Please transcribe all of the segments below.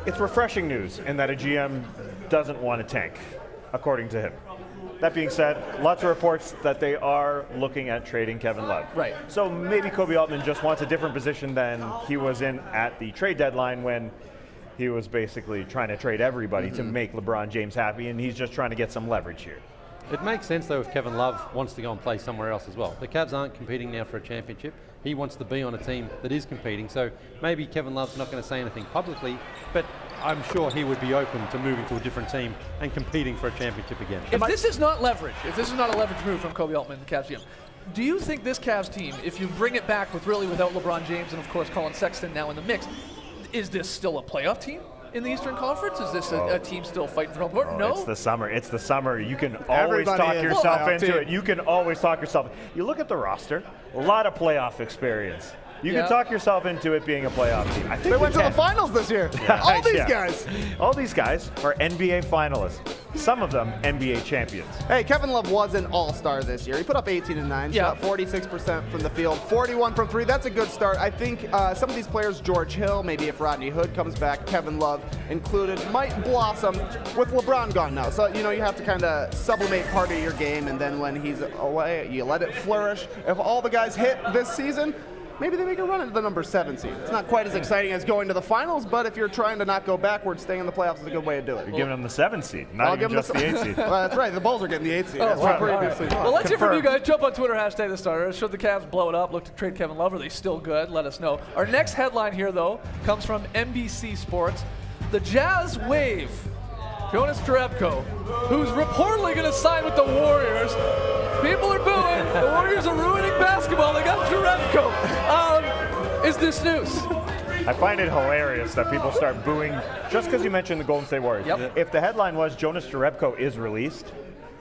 it's refreshing news in that a GM doesn't want to tank, according to him. That being said, lots of reports that they are looking at trading Kevin Love. Right. So maybe Kobe Altman just wants a different position than he was in at the trade deadline when he was basically trying to trade everybody to make LeBron James happy, and he's just trying to get some leverage here. It makes sense, though, if Kevin Love wants to go and play somewhere else as well. The Cavs aren't competing now for a championship. He wants to be on a team that is competing, so maybe Kevin Love's not going to say anything publicly, but I'm sure he would be open to moving to a different team and competing for a championship again. If this is not leverage, if this is not a leverage move from Kobe Altman, the Cavs GM, do you think this Cavs team, if you bring it back with really without LeBron James and of course Colin Sexton now in the mix, is this still a playoff team in the Eastern Conference? Is this a team still fighting for home court? No. It's the summer. It's the summer. You can always talk yourself into it. You can always talk yourself. You look at the roster, a lot of playoff experience. You can talk yourself into it being a playoff team. I think they went to the finals this year. All these guys. All these guys are NBA finalists. Some of them NBA champions. Hey, Kevin Love was an all-star this year. He put up 18 and 9, shot 46% from the field, 41 from 3. That's a good start. I think some of these players, George Hill, maybe if Rodney Hood comes back, Kevin Love included, might blossom with LeBron gone now. So, you know, you have to kind of sublimate part of your game, and then when he's away, you let it flourish. If all the guys hit this season, maybe they make a run at the number 7 seed. It's not quite as exciting as going to the finals, but if you're trying to not go backwards, staying in the playoffs is a good way to do it. You're giving them the 7 seed, not even just the 8 seed. Well, that's right. The Bulls are getting the 8 seed. Well, let's hear from you guys. Jump on Twitter, hashtag the starters. Should the Cavs blow it up, look to trade Kevin Love? Are they still good? Let us know. Our next headline here, though, comes from NBC Sports. The Jazz waive Jonas Jerebko, who's reportedly going to sign with the Warriors. People are booing. The Warriors are ruining basketball. They got Jerebko. Is this news? I find it hilarious that people start booing just because you mentioned the Golden State Warriors. Yep. If the headline was Jonas Jerebko is released,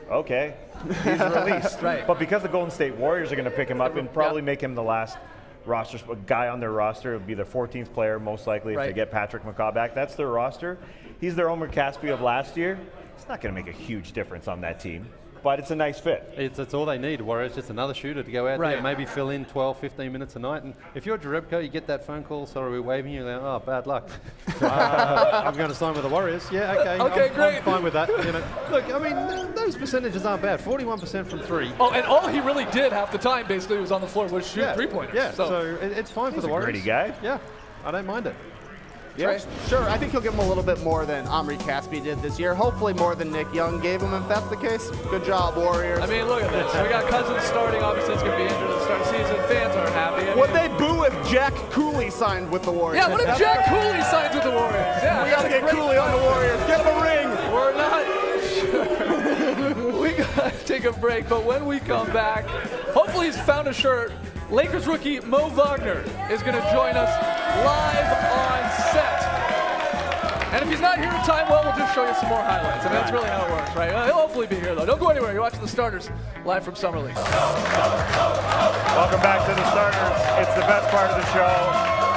okay, he's released. Right. But because the Golden State Warriors are going to pick him up and probably make him the last roster guy on their roster, it would be their 14th player most likely if they get Patrick McCaw back. That's their roster. He's their Omer Caspi of last year. It's not going to make a huge difference on that team, but it's a nice fit. It's all they need. Warriors just another shooter to go out there, maybe fill in 12, 15 minutes a night. And if you're Jerebko, you get that phone call, sorry, we're waiving you. Like, oh, bad luck. I'm going to sign with the Warriors. Yeah, okay. Okay, great. I'm fine with that. You know, look, I mean, those percentages aren't bad. 41% from 3. Oh, and all he really did half the time basically was on the floor was shoot three-pointers. Yeah, so it's fine for the Warriors. He's a gritty guy. Yeah, I don't mind it. Yeah, sure. I think he'll give him a little bit more than Omri Caspi did this year. Hopefully more than Nick Young gave him. If that's the case, good job, Warriors. I mean, look at this. We got Cousins starting. Obviously, it's going to be injured at the start of the season. Fans aren't happy. Would they boo if Jack Cooley signed with the Warriors? Yeah, what if Jack Cooley signs with the Warriors? Yeah, we got to get Cooley on the Warriors. Get him a ring. We're not sure. We got to take a break, but when we come back, hopefully he's found a shirt. Lakers rookie Mo Wagner is going to join us live on set. And if he's not here in time, well, we'll just show you some more highlights. I mean, that's really how it works, right? He'll hopefully be here, though. Don't go anywhere. You're watching The Starters live from Summer League. Welcome back to The Starters. It's the best part of the show.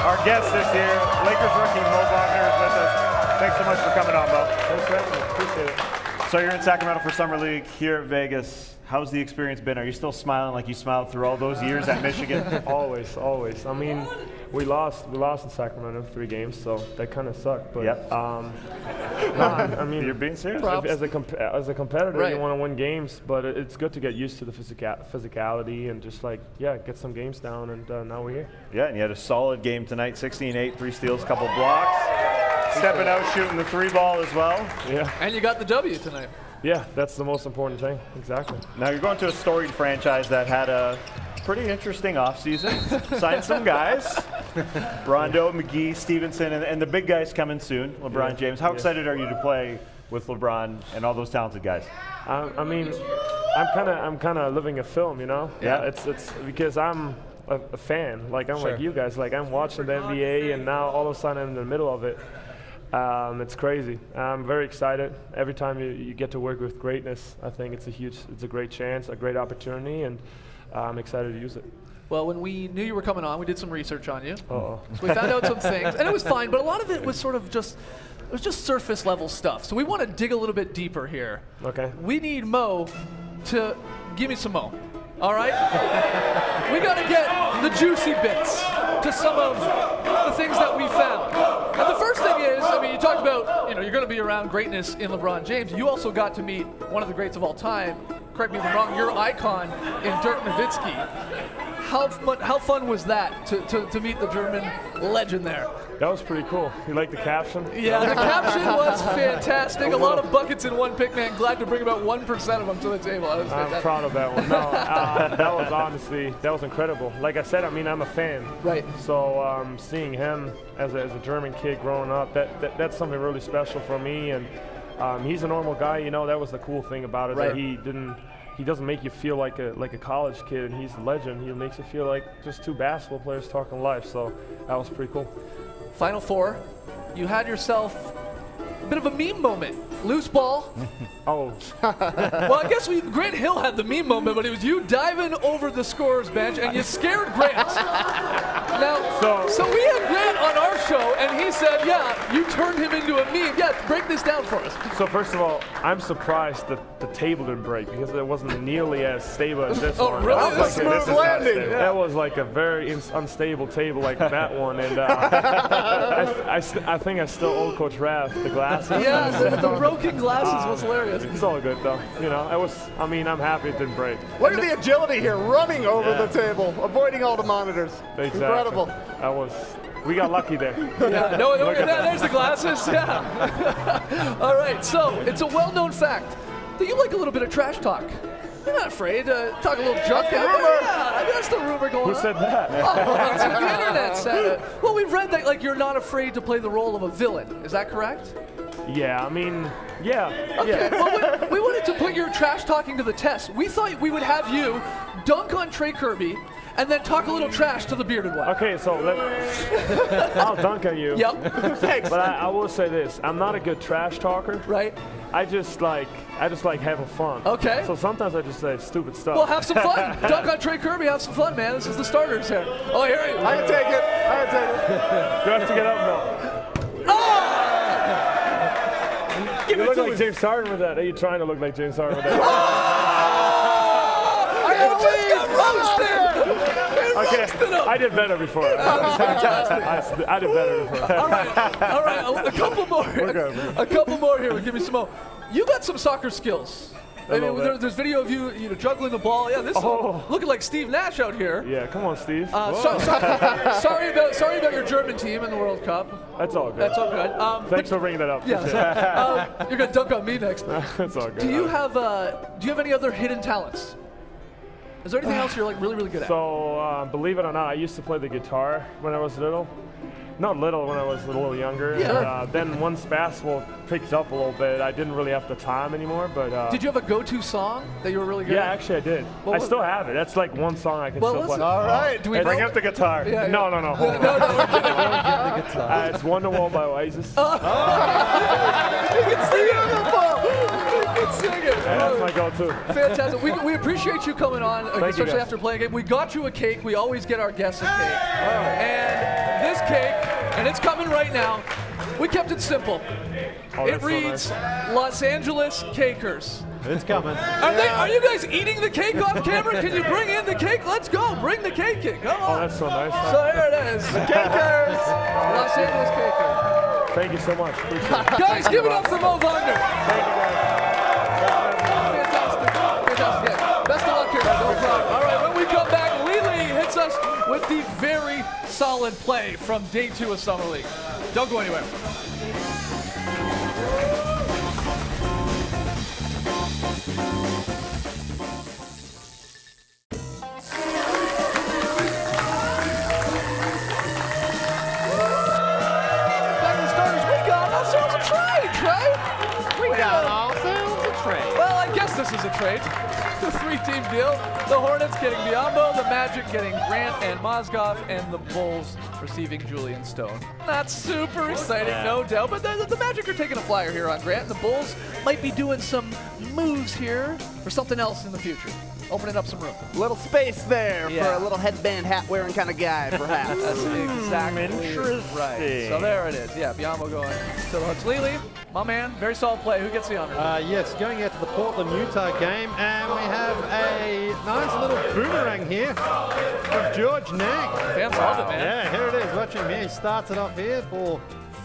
Our guest this year, Lakers rookie Mo Wagner, is with us. Thanks so much for coming on, Mo. Thanks for having me. Appreciate it. So you're in Sacramento for Summer League here at Vegas. How's the experience been? Are you still smiling like you smiled through all those years at Michigan? Always, always. I mean, we lost in Sacramento 3 games, so that kind of sucked. But I mean, you're being serious. As a competitor, you want to win games, but it's good to get used to the physicality and just get some games down. And now we're here. Yeah, and you had a solid game tonight. 16-8, 3 steals, couple blocks. Stepping out, shooting the 3-ball as well. Yeah. And you got the W tonight. Yeah, that's the most important thing. Exactly. Now you're going to a storied franchise that had a pretty interesting offseason. Signed some guys. Rondo, McGee, Stevenson, and the big guys coming soon. LeBron James. How excited are you to play with LeBron and all those talented guys? I mean, I'm kind of living a film, you know. Yeah. It's because I'm a fan. Like I'm like you guys. Like I'm watching the NBA, and now all of a sudden I'm in the middle of it. It's crazy. I'm very excited. Every time you get to work with greatness, I think it's a great chance, a great opportunity, and I'm excited to use it. Well, when we knew you were coming on, we did some research on you. So we found out some things, and it was fine, but a lot of it was sort of just surface level stuff. So we want to dig a little bit deeper here. Okay. We need Mo to give me some Mo. All right? We got to get the juicy bits to some of the things that we found. And the first thing is, I mean, you talked about you're going to be around greatness in LeBron James. You also got to meet one of the greats of all time. Correct me if I'm wrong, your icon in Dirk Nowitzki. How fun was that to meet the German legend there? That was pretty cool. You like the caption? Yeah, the caption was fantastic. A lot of buckets in one pick, man. Glad to bring about 1% of them to the table. I'm proud of that one. No, that was honestly, that was incredible. Like I said, I mean, I'm a fan. Right. So seeing him as a German kid growing up, that's something really special for me. And he's a normal guy, you know. That was the cool thing about it. Right. That he doesn't make you feel like a college kid. He's a legend. He makes you feel like just two basketball players talking life. So that was pretty cool. Final four, you had yourself a bit of a meme moment. Loose ball. Oh. Well, I guess Grant Hill had the meme moment, but it was you diving over the scorer's bench and you scared Grant. Now, so we had Grant on our show and he said, yeah, you turned him into a meme. Yeah, break this down for us. So first of all, I'm surprised that the table didn't break because it wasn't nearly as stable as this one. Really? That was Smooth landing. That was like a very unstable table like that one. And I think I still owe Coach Rath the glasses. Yeah, the broken glasses was hilarious. It's all good though. You know, I'm happy it didn't break. Look at the agility here, running over the table, avoiding all the monitors. Exactly. Incredible. We got lucky there. Yeah, there's the glasses. Yeah. All right, so it's a well-known fact that you like a little bit of trash talk. You're not afraid to talk a little junk. That's the rumor. Yeah, that's the rumor going on. Who said that? Oh, that's what the internet said. Well, we've read that like you're not afraid to play the role of a villain. Is that correct? Yeah, I mean, yeah. Okay. Well, we wanted to put your trash talking to the test. We thought we would have you dunk on Trey Kirby and then talk a little trash to the bearded one. Okay, so I'll dunk on you. Yep. Thanks. But I will say this: I'm not a good trash talker. Right. I just like having fun. Okay. So sometimes I just say stupid stuff. Well, have some fun. Dunk on Trey Kirby. Have some fun, man. This is the starters here. Oh, here he is. I can take it. Do I have to get up? No. Oh! You look like James Harden with that. Are you trying to look like James Harden with that? Okay, I did better before. I did better before. All right. A couple more. A couple more here. Give me some more. You got some soccer skills. I mean, there's video of you juggling the ball. Yeah, this is looking like Steve Nash out here. Yeah, come on, Steve. Sorry about your German team in the World Cup. That's all good. That's all good. Thanks for bringing that up. Yeah. You're gonna dunk on me next. That's all good. Do you have any other hidden talents? Is there anything else you're like really good at? So believe it or not, I used to play the guitar when I was little. Not little, when I was a little younger. Yeah. And, then once basketball picked up a little bit, I didn't really have the time anymore. But did you have a go-to song that you were really good at? Yeah, actually I did. I still have it. That's like one song I can still play. All right. Do we bring up the guitar? Yeah, No. No, we're kidding. It's Wonderwall by Oasis. You can sing it. That's my go-to. Fantastic. We appreciate you coming on, especially guys. after playing a game. We got you a cake. We always get our guests a cake. And this cake, and it's coming right now, we kept it simple. It reads, so nice. Los Angeles Cakers. It's coming. Are you guys eating the cake off camera? Can you bring in the cake? Let's go. Bring the cake in. Come on. Oh, that's so nice. So here it is. Cakers. Los Angeles Cakers. Thank you so much. Appreciate it. Guys, give it up for Mo Wagner. Thank you, guys. Fantastic. Best of luck here. No problem. All right, when we come back, Lily hits us with the very solid play from day 2 of Summer League. Don't go anywhere. Back to the starters, we got ourselves a trade, right? We got ourselves a trade. Well, I guess this is a trade. The 3-team deal. The Hornets getting Biombo, the Magic getting Grant and Mozgov, and the Bulls receiving Julian Stone. That's super exciting, no doubt. But the Magic are taking a flyer here on Grant. The Bulls might be doing some moves here for something else in the future. Opening up some room. Little space there for Yeah. a little headband hat wearing kind of guy, perhaps. That's exactly right. So there it is. Yeah, Biombo going to the hooks. Lily, my man, very solid play. Who gets the honor? Yes, going out to the Portland-Utah game, and we have a nice little boomerang here of George Nang. Fans love it, man. Yeah, here it is. Watch him here. He starts it off here for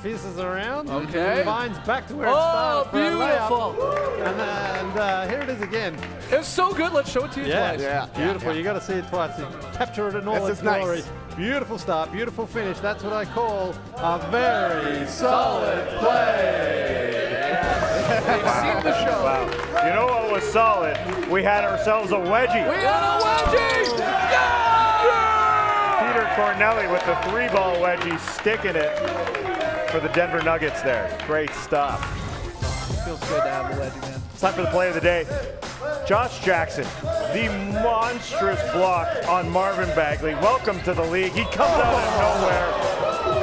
fizzes around. Okay. Finds back to where it started for a beautiful. layup. And here it is again. It's so good. Let's show it to you twice. Yeah. Beautiful. You got to see it twice. You capture it in all its glory. Nice. Beautiful start, beautiful finish. That's what I call a very solid play. They've seen the show. Wow. You know what was solid? We had ourselves a wedgie. We had a wedgie! Yeah! Peter Cornelli with the 3-ball wedgie, sticking it for the Denver Nuggets there. Great stuff. Feels good to have a wedgie, man. It's time for the play of the day. Josh Jackson, the monstrous block on Marvin Bagley. Welcome to the league. He comes out of nowhere.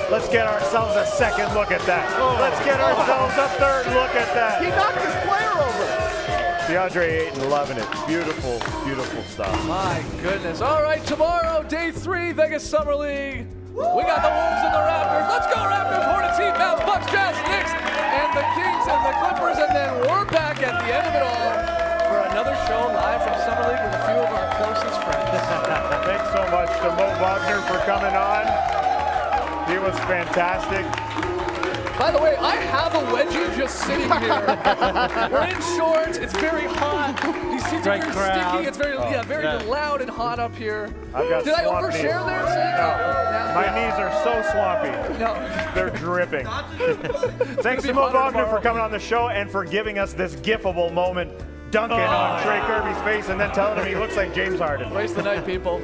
Let's get ourselves a second look at that. Let's get ourselves a third look at that. He knocked his player over. DeAndre Ayton loving it. Beautiful, beautiful stuff. My goodness. All right, tomorrow, day 3, Vegas Summer League. We got the Wolves and the Raptors. Let's go Raptors, Hornets, Heat, Mavs, Bucks, Jazz, Knicks, and the Kings and the Clippers. And then we're back at the end of it all for another show live from Summer League with a few of our closest friends. Thanks so much to Mo Wagner for coming on. He was fantastic. By the way, I have a wedgie just sitting here. We're in shorts. It's very hot. These seats are very sticky. It's very, very loud and hot up here. I've got Did I swamp overshare knees. there? Sam? My knees are so swampy. No. They're dripping. Thanks to Mo Wagner for coming on the show and for giving us this gifable moment, dunking on Trey Kirby's face and then telling him he looks like James Harden. Race the night, people.